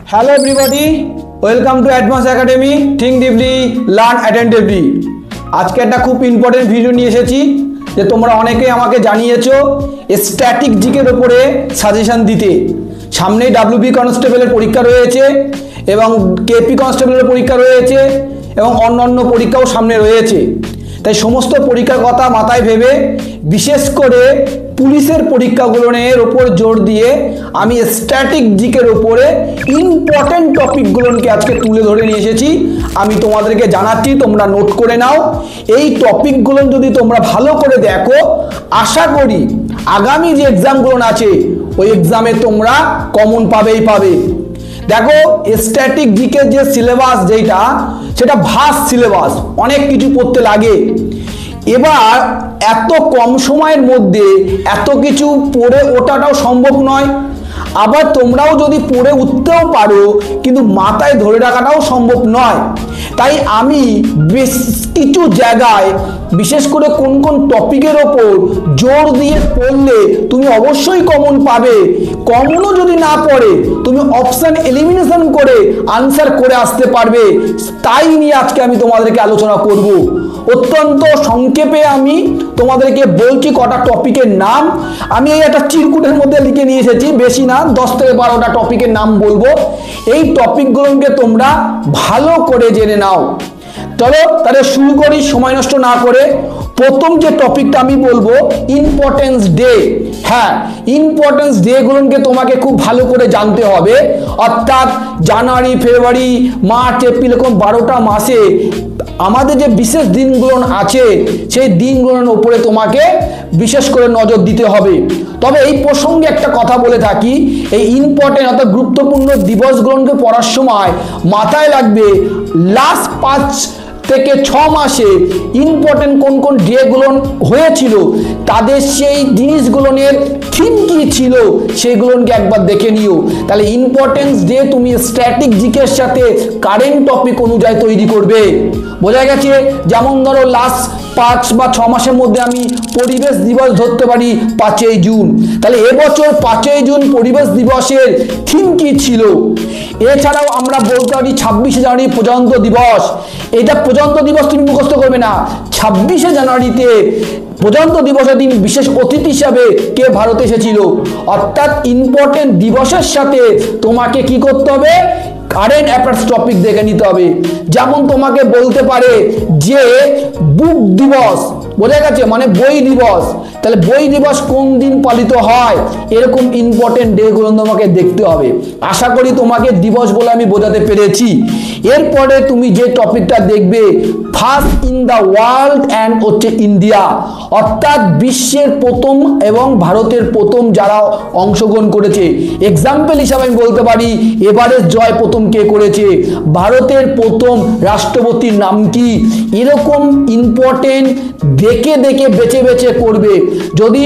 Hello everybody, welcome to Advanced Academy. Think deeply, learn attentively. আজকে একটা খুব important video নিয়ে এসেছি যে তোমরা অনেকেই আমাকে জানিয়েছো স্ট্যাটিক জিকের উপরে সাজেশন দিতে। সামনেই ডব্লিউবি কনস্টেবলের পরীক্ষা রয়েছে এবং কেপি কনস্টেবলের পরীক্ষা রয়েছে এবং অন্যান্য পরীক্ষাও সামনে রয়েছে। তাই সমস্ত পরীক্ষার কথা মাথায় ভেবে বিশেষ করে পুলিশের পরীক্ষাগুলোর উপর জোর দিয়ে আমি স্ট্যাটিক জিকের উপরে ইম্পর্টেন্ট টপিকগুলোকে আজকে তুলে ধরে নিয়ে এসেছি। আমি তোমাদেরকে জানাচ্ছি, তোমরা নোট করে নাও। এই টপিকগুলো যদি তোমরা ভালো করে দেখো, আশা করি আগামী যে এক্সামগুলো আছে ওই এক্সামে তোমরা কমন পাবেই পাবে। দেখো, স্ট্যাটিক জিকের যে সিলেবাস যেটা, সেটা ভাস্ট সিলেবাস, অনেক কিছু পড়তে লাগে। এবার এত কম সময়ের মধ্যে এত কিছু পড়ে ওঠাটাও সম্ভব নয়, আবার তোমরাও যদি পড়ে উঠতেও পারো কিন্তু মাথায় ধরে রাখাটাও সম্ভব নয়। তাই আমি বেশ কিছু জায়গায় বিশেষ করে কোন কোন টপিকের ওপর জোর দিয়ে পড়লে তুমি অবশ্যই কমন পাবে, কমনও যদি না পড়ে তুমি অপশন এলিমিনেশন করে আনসার করে আসতে পারবে, তাই নিয়ে আজকে আমি তোমাদেরকে আলোচনা করব। অত্যন্ত সংক্ষেপে আমি তোমাদেরকে বলছি কটা টপিকের নাম। আমি এই একটা চিরকুটের মধ্যে লিখে নিয়ে এসেছি, বেশি না, 10 থেকে 12টা টপিকের নাম বলবো। এই টপিকগুলোকে তোমরা ভালো করে জেনে নাও। চলো তাহলে শুরু করি সময় নষ্ট না করে। প্রথম যে টপিকটা আমি বলবো, ইম্পর্টেন্স ডে। হ্যাঁ, ইম্পর্টেন্স ডেগুলোকে তোমাকে খুব ভালো করে জানতে হবে। অর্থাৎ জানুয়ারি, ফেব্রুয়ারি, মার্চ, এপ্রিল, এরকম 12টা মাসে আমাদের যে বিশেষ দিনগুলো আছে সেই দিনগুলোর উপরে তোমাকে বিশেষ করে নজর দিতে হবে। তবে এই প্রসঙ্গে একটা কথা বলে থাকি, এই ইম্পর্টেন্ট অর্থাৎ গুরুত্বপূর্ণ দিবসগুলোকে পড়ার সময় মাথায় রাখবে লাস্ট 5 থেকে 6 মাসে ইম্পর্টেন্ট কোন কোন ডেগুলো হয়েছিল, তাদের সেই জিনিসগুলোর থিম কি ছিল সেগুলোকে একবার দেখে নিও। তাহলে ইম্পর্টেন্স ডে তুমি স্ট্যাটিক জিকের সাথে কারেন্ট টপিক অনুযায়ী তৈরি করবে। বোঝা গেছে? যেমন ধরো লাস্ট 5 বা 6 মাসের মধ্যে আমি পরিবেশ দিবস ধরতে পারি 5ই জুন, তাহলে এবছর 5ই জুন পরিবেশ দিবসের থিম কি ছিল। এছাড়াও আমরা বলতে পারি 26শে জানুয়ারি প্রজাতন্ত্র দিবস। এটা প্রজাতন্ত্র দিবস তুমি মুখস্থ করবে না, 26শে জানুয়ারিতে প্রজাতন্ত্র দিবসের দিন বিশেষ অতিথি হিসাবে কে ভারতে এসেছিল। অর্থাৎ ইম্পর্টেন্ট দিবসের সাথে তোমাকে কি করতে হবে, কারেন্ট অ্যাফেয়ার্স টপিক দেখে নিতে হবে। যেমন তোমাকে বলতে পারে যে বুক দিবস, বোঝা গেছে, মানে বই দিবস। তাহলে বই দিবস কোন দিন পালিত হয়, এরকম ইম্পর্টেন্ট ডেগুলো তোমাকে দেখতে হবে। আশা করি তোমাকে দিবস বলে আমি বোঝাতে পেরেছি। এরপরে তুমি যে টপিকটা দেখবে, first in the world and হচ্ছে ইন্ডিয়া, অর্থাৎ বিশ্বের প্রথম এবং ভারতের প্রথম যারা অংশগ্রহণ করেছে। এক্সাম্পল হিসাবে আমি বলতে পারি এভারেস্ট জয় প্রথম কে করেছে, ভারতের প্রথম রাষ্ট্রপতির নাম কি, এরকম ইম্পর্টেন্ট দেখে দেখে বেছে বেছে করবে। যদি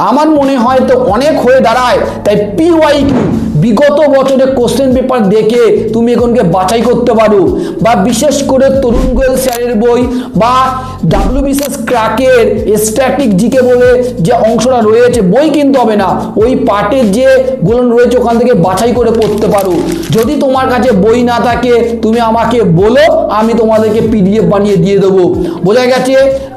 আমার মনে হয় তো অনেক হয়ে দাঁড়ায়, তাই PYQ বিগত বছরের কোশ্চেন পেপার দেখে তুমি এখানকে বাছাই করতে পারো। বা বিশেষ করে তরুণ গোয়েল স্যারের বই বা WBCS ক্র্যাকের স্ট্যাটিক জিকে বলে যে অংশটা রয়েছে, বই কিনতে হবে না, ওই পার্টের যে গুলো রয়েছে ওখান থেকে বাছাই করে পড়তে পারো। যদি তোমার কাছে বই না থাকে তুমি আমাকে বলো, আমি তোমাদেরকে PDF বানিয়ে দিয়ে দেবো। বোঝা গেছে?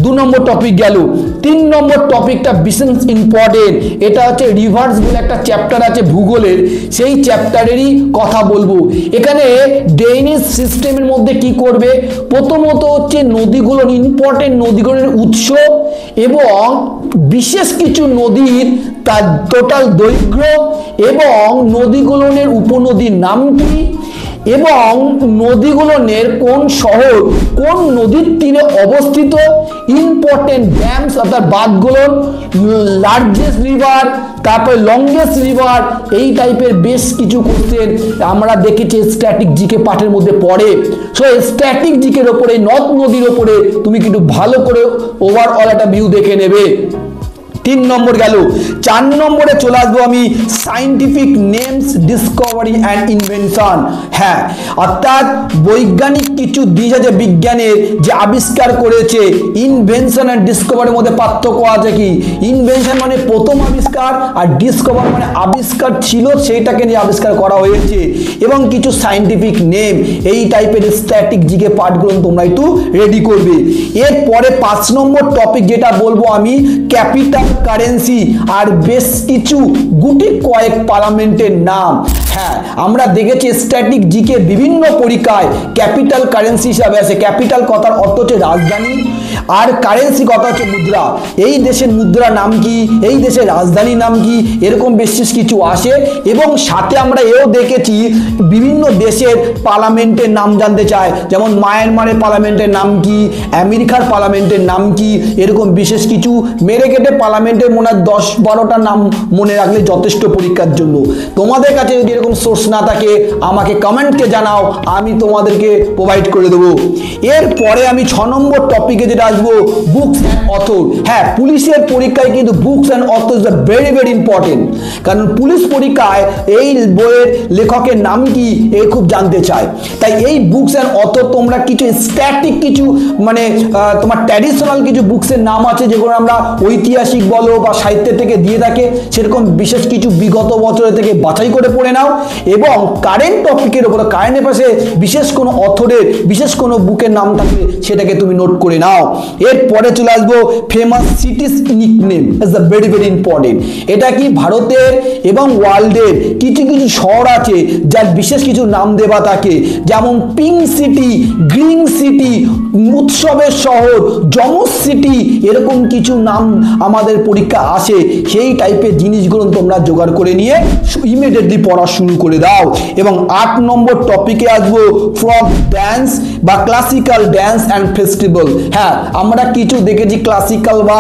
2 নম্বর টপিক গেল। 3 নম্বর টপিকটা বিশেষ ইম্পর্টেন্ট। এটা হচ্ছে রিভার্স বলে একটা চ্যাপ্টার আছে ভূগোলের, সেই চ্যাপ্টারেরই কথা বলবো। এখানে ড্রেনেজ সিস্টেমের মধ্যে কি করবে, প্রথমত হচ্ছে নদীগুলোর ইম্পর্টেন্ট নদীগুলোর উৎস এবং বিশেষ কিছু নদীর তার টোটাল দৈর্ঘ্য এবং নদীগুলোর উপনদীর নাম কি এবং নদীগুলোর কোন শহর কোন নদীর তীরে অবস্থিত, ইম্পর্টেন্ট ড্যামস অর্থাৎ বাঁধগুলোর, লার্জেস্ট রিভার, তারপরে লংগেস্ট রিভার, এই টাইপের বেশ কিছু কোশ্চেন আমরা দেখেছি স্ট্যাটিক জিকে পাঠের মধ্যে পড়ে। সো স্ট্যাটিক জিকের ওপরে নদ নদীর ওপরে তুমি কিন্তু ভালো করে ওভারঅল একটা ভিউ দেখে নেবে। 3 নম্বর গেল। 4 নম্বরে চলে আসবো আমি scientific names Discovery and invention. হ্যাঁ, অর্থাৎ বৈজ্ঞানিক কিছু দিক আছে বিজ্ঞানের যে আবিষ্কার করেছে। ইনভেনশন অ্যান্ড ডিসকভারির মধ্যে পার্থক্য আছে কি? ইনভেনশন মানে প্রথম আবিষ্কার, আর ডিসকভার মানে আবিষ্কার ছিল সেইটাকে নিয়ে আবিষ্কার করা হয়েছে। এবং কিছু সায়েন্টিফিক নেম, এই টাইপের স্ট্যাটিক জিকে পার্টগুলো তোমরা একটু রেডি করবে। এরপরে 5 নম্বর টপিক যেটা বলবো আমি, ক্যাপিটাল কারেন্সি আর বেশ কিছু গুটি কয়েক পার্লামেন্টের নাম। হ্যাঁ, আমরা দেখেছি স্ট্যাটিক জিকে বিভিন্ন পরীক্ষায় ক্যাপিটাল কারেন্সি হিসাবে আছে। ক্যাপিটাল কথার অর্থ হচ্ছে রাজধানী, আর কারেন্সি কথা হচ্ছে মুদ্রা। এই দেশের মুদ্রা নাম কি, এই দেশের রাজধানীর নাম কি, এরকম বেশ কিছু আসে। এবং সাথে আমরা এও দেখেছি বিভিন্ন দেশের পার্লামেন্টের নাম জানতে চায়, যেমন মায়ানমারের পার্লামেন্টের নাম কি, আমেরিকার পার্লামেন্টের নাম কি, এরকম বিশেষ কিছু মেরে কেটে পার্লামেন্টের মনে হয় 10-12টা নাম মনে রাখলে যথেষ্ট পরীক্ষার জন্য। তোমাদের কাছে যদি এরকম সোর্স না থাকে আমাকে কমেন্টকে জানাও, আমি তোমাদেরকে প্রোভাইড করে দেবো। এরপরে আমি 6 নম্বর টপিকে যেটা আসবো, বুকস অ্যান্ড অথর। হ্যাঁ, পুলিশের পরীক্ষায় কিন্তু books and author is very very important, কারণ পুলিশ পরীক্ষায় এই বইয়ের লেখকের নাম কি এ খুব জানতে চায়। তাই এই বুকস অ্যান্ড অথর তোমরা কিছু স্ট্যাটিক কিছু মানে তোমার ট্র্যাডিশনাল কিছু বুকসের নাম আছে যেগুলো আমরা ঐতিহাসিক বলো বা সাহিত্যের থেকে দিয়ে থাকে, সেরকম বিশেষ কিছু বিগত বছরের থেকে বাছাই করে পড়ে নাও। এবং কারেন্ট টপিকের উপরে কারেন্ট অ্যাফেয়ার্সে বিশেষ কোনো অথরের বিশেষ কোনো বুকের নাম থাকলে সেটাকে তুমি নোট করে নাও। এরপরে চলে আসবো famous cities nickname is the very very important. এটা কি ভারতের এবং ওয়ার্ল্ডের কিছু কিছু শহর আছে যার বিশেষ কিছু নাম দেওয়া থাকে, যেমন পিঙ্ক সিটি, গ্রিন সিটি, উৎসবের শহর, যমজ সিটি, এরকম কিছু নাম আমাদের পরীক্ষা আসে। সেই টাইপের জিনিসগুলো তোমরা জোগাড় করে নিয়ে ইমিডিয়েটলি পড়া শুরু করে দাও। এবং 8 নম্বর টপিকে আসবো ফ্রক ড্যান্স বা ক্লাসিক্যাল ড্যান্স অ্যান্ড ফেস্টিভ্যাল। হ্যাঁ, আমরা কিছু দেখেছি ক্লাসিক্যাল বা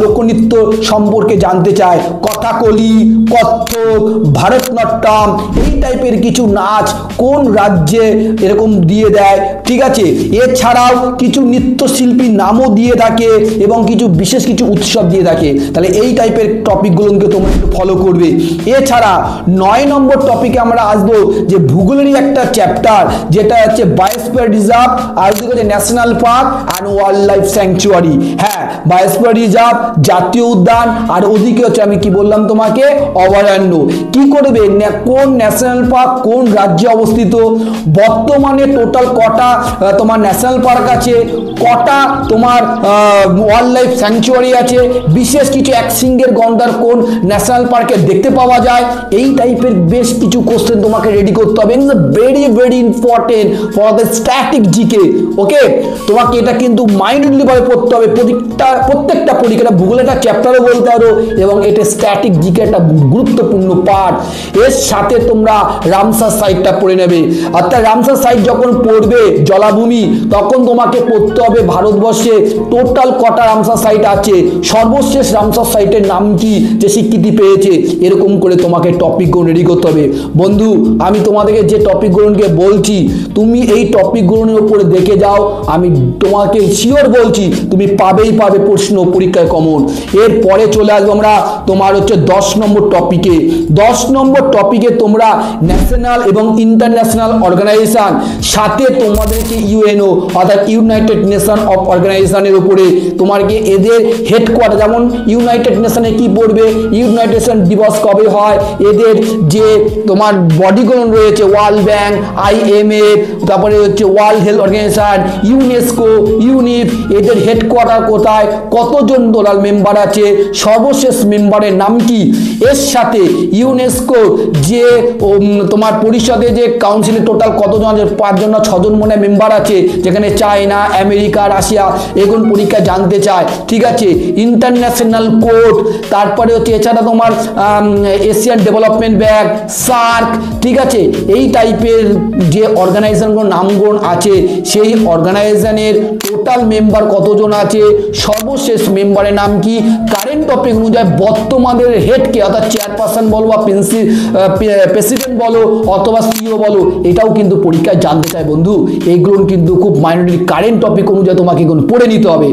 লোকনৃত্য সম্পর্কে জানতে চাই, কথাকলি, কত্থক, ভারতনাট্যম, এই টাইপের কিছু নাচ কোন রাজ্যে এরকম দিয়ে দেয়। ঠিক আছে, এছাড়াও কিছু নৃত্যশিল্পীর নামও দিয়ে থাকে এবং কিছু বিশেষ কিছু উৎসব দিয়ে থাকে। তাহলে এই টাইপের টপিকগুলোকে তোমরা একটু ফলো করবে। এছাড়া 9 নম্বর টপিকে আমরা আসবো যে ভূগোলেরই একটা চ্যাপ্টার, যেটা হচ্ছে বায়োস্ফিয়ার রিজার্ভ, আর ওদিকে হচ্ছে national park and wild life sanctuary. হ্যাঁ, বায়োস্ফিয়ার রিজার্ভ, জাতীয় উদ্যান, আর ওদিকে হচ্ছে আমি কি বললাম তোমাকে, অভয়ারণ্য। কি করবে, কোন ন্যাশনাল পার্ক কোন রাজ্যে অবস্থিত, বর্তমানে টোটাল কটা তোমার ন্যাশনাল পার্ক আছে, কটা তোমার ওয়াইল্ড লাইফ স্যাংচুয়ারি আছে, বিশেষ কিছু একশৃঙ্গের গন্ডার কোন ন্যাশনাল পার্কে দেখতে পাওয়া যায়। এই টাইপের বেশ কিছু কোশ্চেন তোমাকে রেডি করতে হবে। Very very important for the static GK. Okay, তোমাকে এটা কিন্তু মাইন্ডলি ভাবে পড়তে হবে। প্রত্যেকটা পরীক্ষা ভূগোলের একটা চ্যাপ্টারও বলতে পারো, এবং এটা স্ট্যাটিক জিকে একটা গুরুত্বপূর্ণ পার্ট। এর সাথে তোমরা রামসার সাইটটা পড়ে নেবে। অর্থাৎ রামসার সাইট যখন পড়বে জলাভূমি, তখন তোমাকে পড়তে হবে ভারতবর্ষে টোটাল কটা রামসার সাইট আছে, সর্বশেষ রামসার সাইটের নাম কি যে স্বীকৃতি পেয়েছে, এরকম করে তোমাকে টপিকগুলো রেডি করতে হবে। বন্ধু, আমি তোমাদেরকে যে টপিকগুলোকে বলছি তুমি এই টপিকগুলোর উপরে দেখে যাও, আমি তোমাকে শিওর বলছি তুমি পাবেই পাবে প্রশ্ন পরীক্ষায় কমন। এরপরে চলে আসবো আমরা তোমার হচ্ছে 10 নম্বর টপিকে। 10 নম্বর টপিকে তোমরা ন্যাশনাল এবং ইন্টারন্যাশনাল অর্গানাইজেশন, সাথে তোমাদেরকে ইউএনও অর্থাৎ ইউনাইটেড নেশন অফ অর্গানাইজেশনের উপরে তোমাকে এদের হেডকোয়ার্টার, যেমন ইউনাইটেড নেশনে কি পড়বে, ইউনাইটেড নেশন দিবস কবে হয়, এদের যে তোমার বডিগুলো রয়েছে, ওয়ার্ল্ড ব্যাংক, IMF, তারপরে হচ্ছে ওয়ার্ল্ড হেলথ অর্গানাইজেশন, ইউনেস্কো, ইউনিফ, এদের হেডকোয়ার্টার কোথায়, কতজন টোটাল মেম্বার আছে, সর্বশেষ মেম্বারের নাম কি। এর সাথে ইউনেস্কো যে তোমার পরিষদে যে কাউন্সিলে টোটাল কতজন আছে, 5 জন না 6 জন মনে মেম্বার আছে, যেখানে চায়না, আমেরিকা, রাশিয়া এগুলো পরীক্ষা জানতে চায়। ঠিক আছে, ইন্টারন্যাশনাল কোর্ট, তারপরে হচ্ছে এছাড়া তোমার এশিয়ান ডেভেলপমেন্ট ব্যাংক, সার্ক। ঠিক আছে, এই টাইপের যে অর্গানাইজেশনগুলো নামগুলো আছে, সেই অর্গানাইজেশনের টোটাল মেম্বার কতজন আছে, সর্বশেষ মেম্বারের নাম কি, কারেন্ট টপিক অনুযায়ী বর্তমানের হেডকে অর্থাৎ চেয়ারপারসন বলো বা প্রেসিডেন্ট বলো অথবা সিও বলো, এটাও কিন্তু পরীক্ষায় জানতে চায় বন্ধু। এইগুলো কিন্তু খুব মাইনরিটি কারেন্ট টপিক অনুযায়ী তোমাকে কিন্তু পড়ে নিতে হবে।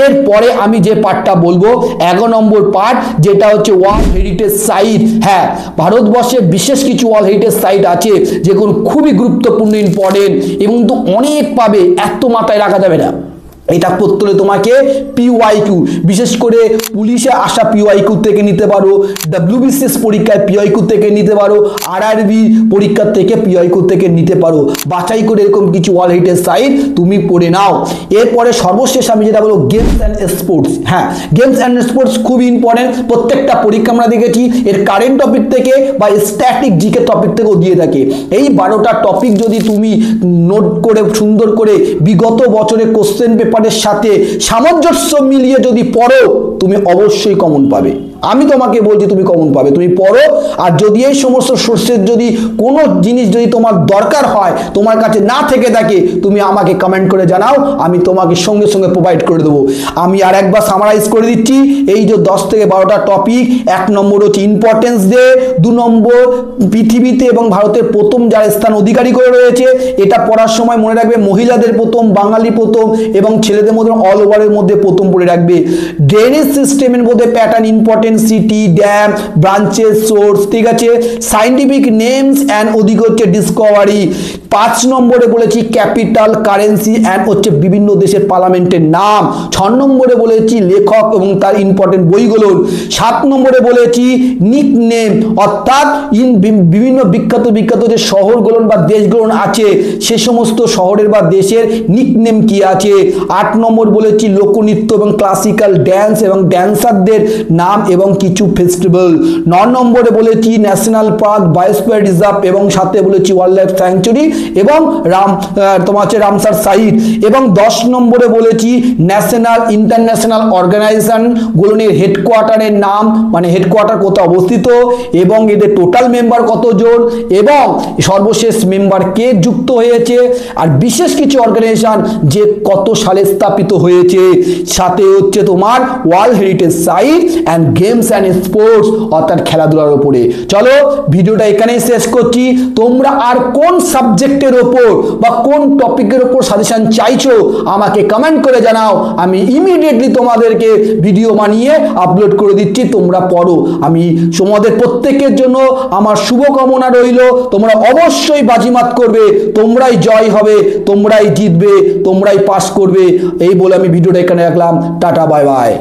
এরপরে আমি যে পার্টটা বলবো 11 নম্বর পার্ট, যেটা হচ্ছে ওয়ার্ল্ড হেরিটেজ সাইট। হ্যাঁ, ভারতবর্ষে বিশেষ কিছু ওয়ার্ল্ড হেরিটেজ সাইট আছে যেগুলো খুবই গুরুত্বপূর্ণ, ইম্পর্টেন্ট এবং তো অনেক পাবে, এত মাথায় রাখা যাবে না। এটা করতে হলে তোমাকে পিওয়াইকিউ, বিশেষ করে পুলিশে আসা পিওয়াইকিউ থেকে নিতে পারো, ডব্লিউবিসিএস পরীক্ষায় পিওয়াইকিউ থেকে নিতে পারো, আরআরবি পরীক্ষার থেকে পিওয়াইকিউ থেকে নিতে পারো। বাছাই করে এরকম কিছু ওয়ার্ল্ড হেরিটেজ সাইট তুমি পড়ে নাও। এরপরে সর্বশেষ আমি যেটা বলবো গেমস অ্যান্ড স্পোর্টস। হ্যাঁ, গেমস অ্যান্ড স্পোর্টস খুব ইম্পর্টেন্ট। প্রত্যেকটা পরীক্ষা আমরা দেখেছি এর কারেন্ট টপিক থেকে বা স্ট্যাটিক জিকে টপিক থেকেও দিয়ে থাকে। এই 12টা টপিক যদি তুমি নোট করে সুন্দর করে বিগত বছরের কোশ্চেন পেপারের সাথে সামঞ্জস্য মিলিয়ে যদি পড়ো, তুমি অবশ্যই কমন পাবে। আমি তোমাকে বলছি তুমি কমন পাবে, তুমি পড়ো। আর যদি এই সমস্ত সোর্সের যদি কোনো জিনিস যদি তোমার দরকার হয়, তোমার কাছে না থেকে থাকে, তুমি আমাকে কমেন্ট করে জানাও, আমি তোমাকে সঙ্গে সঙ্গে প্রোভাইড করে দেবো। আমি আর একবার সামারাইজ করে দিচ্ছি। এই যে 10 থেকে 12টা টপিক, 1 নম্বর হচ্ছে ইম্পর্টেন্স ডে, 2 নম্বর পৃথিবীতে এবং ভারতের প্রথম যার স্থান অধিকারী করে রয়েছে, এটা পড়ার সময় মনে রাখবে মহিলাদের প্রথম, বাঙালি প্রথম এবং ছেলেদের মধ্যে অল ওভারের মধ্যে প্রথম পড়ে রাখবে। ড্রেনেজ সিস্টেমের মধ্যে pattern important, city, dam, branches, source, ঠিক আছে। সাইন্টিফিক নেমস অ্যান্ড ওদিকে হচ্ছে ডিসকভারি। 5 নম্বরে বলেছি ক্যাপিটাল, কারেন্সি অ্যান্ড হচ্ছে বিভিন্ন দেশের পার্লামেন্টের নাম। 6 নম্বরে বলেছি লেখক এবং তার ইম্পর্টেন্ট বইগুলো। 7 নম্বরে বলেছি নিক নেম, অর্থাৎ বিভিন্ন বিখ্যাত যে শহরগুলো বা দেশগুলো আছে সে সমস্ত শহরের বা দেশের নিক নেম কি আছে। 8 নম্বর বলেছি লোকনৃত্য এবং ক্লাসিক্যাল ড্যান্স এবং ড্যান্সারদের নাম এবং কিছু ফেস্টিভ্যাল। 9 নম্বরে বলেছি ন্যাশনাল পার্ক, বায়োস্ফিয়ার রিজার্ভ এবং সাথে বলেছি ওয়াইল্ড লাইফ স্যাংচুরি এবং তোমার হচ্ছে রামসার সাইট। এবং 10 নম্বরে বলেছি ন্যাশনাল ইন্টারন্যাশনাল অর্গানাইজেশন গুলোর হেডকোয়ার্টারের নাম, মানে হেডকোয়ার্টার কোথায় অবস্থিত এবং এদের টোটাল মেম্বার কতজন এবং সর্বশেষ মেম্বার কে যুক্ত হয়েছে, আর বিশেষ কিছু অর্গানাইজেশন যে কত সালে স্থাপিত হয়েছে। সাথে হচ্ছে তোমার world heritage site and games and sports, অর্থাৎ খেলাধুলার উপরে। চলো ভিডিওটা এখানেই শেষ করছি। তোমরা আর কোন সাবজেক্টের ওপর বা কোন টপিকের ওপর সাজেশন চাইছো আমাকে কমেন্ট করে জানাও, আমি ইমিডিয়েটলি তোমাদেরকে ভিডিও বানিয়ে আপলোড করে দিচ্ছি, তোমরা পড়ো। আমি তোমাদের প্রত্যেকের জন্য আমার শুভকামনা রইল। তোমরা অবশ্যই বাজিমাত করবে, তোমরাই জয় হবে, তোমরাই জিতবে, তোমরাই পাস করবে। এই বলে আমি ভিডিওটা এখানে রাখলাম। Tata, bye bye.